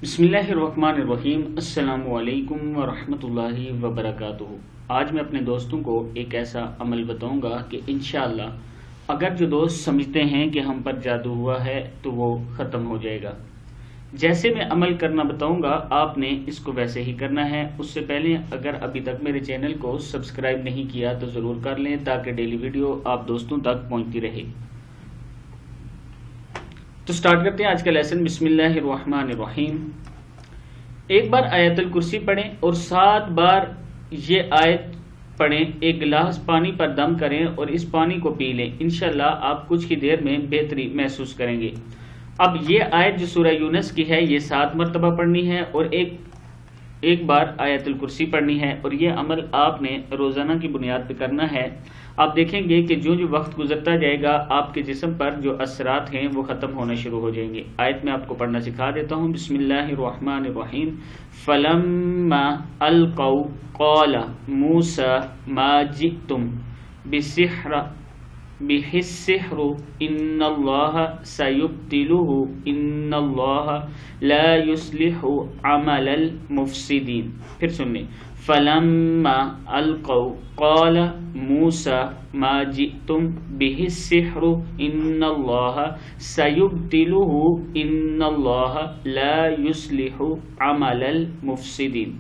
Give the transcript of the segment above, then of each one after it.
बिस्मिल्लाहिर्रहमानिर्रहीम। अस्सलाम वालेकुम वरहमतुल्लाहि वबरकातुहू। आज मैं अपने दोस्तों को एक ऐसा अमल बताऊंगा कि इंशाअल्लाह अगर जो दोस्त समझते हैं कि हम पर जादू हुआ है तो वो ख़त्म हो जाएगा। जैसे मैं अमल करना बताऊंगा आपने इसको वैसे ही करना है। उससे पहले अगर अभी तक मेरे चैनल को सब्सक्राइब नहीं किया तो ज़रूर कर लें ताकि डेली वीडियो आप दोस्तों तक पहुंचती रहे। तो स्टार्ट करते हैं आज का लेसन। बिस्मिल्लाहिर्रहमानिर्रहीम। एक बार आयतुल कुर्सी पढ़ें और 7 बार ये आयत पढ़ें। एक गिलास पानी पर दम करें और इस पानी को पी लें। इंशाल्लाह आप कुछ ही देर में बेहतरी महसूस करेंगे। अब ये आयत जो सूरह यूनुस की है ये 7 मरतबा पढ़नी है और एक बार आयतुल कुर्सी पढ़नी है और ये अमल आपने रोज़ाना की बुनियाद पर करना है। आप देखेंगे कि जो जो वक्त गुजरता जाएगा आपके जिस्म पर जो असरात हैं वो ख़त्म होना शुरू हो जाएंगे। आयत में आपको पढ़ना सिखा देता हूँ। बिस्मिल्लाहिर्रहमानिर्रहीम। फलम्मा अलक़ौ क़ाला मूसा मा जिअ्तुम बिहिस्सिह्र इन्नल्लाह सयुब्तिलुहु इन्नल्लाह ला युस्लिहु अमलल मुफसिदीन। फिर सुनने। फलम्मा अलक़ौ क़ाला मूसा मा जिअ्तुम बिहिस्सिह्र इन्नल्लाह सयुब्तिलुहु इन्नल्लाह ला युस्लिहु अमलल मुफसिदीन।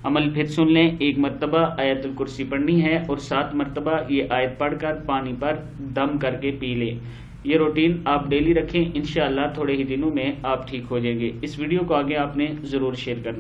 अमल फिर सुन लें। 1 मरतबा आयतुल कुर्सी पढ़नी है और 7 मरतबा ये आयत पढ़कर पानी पर दम करके पी लें। ये रूटीन आप डेली रखें। इंशाअल्लाह थोड़े ही दिनों में आप ठीक हो जाएंगे। इस वीडियो को आगे आपने ज़रूर शेयर करना।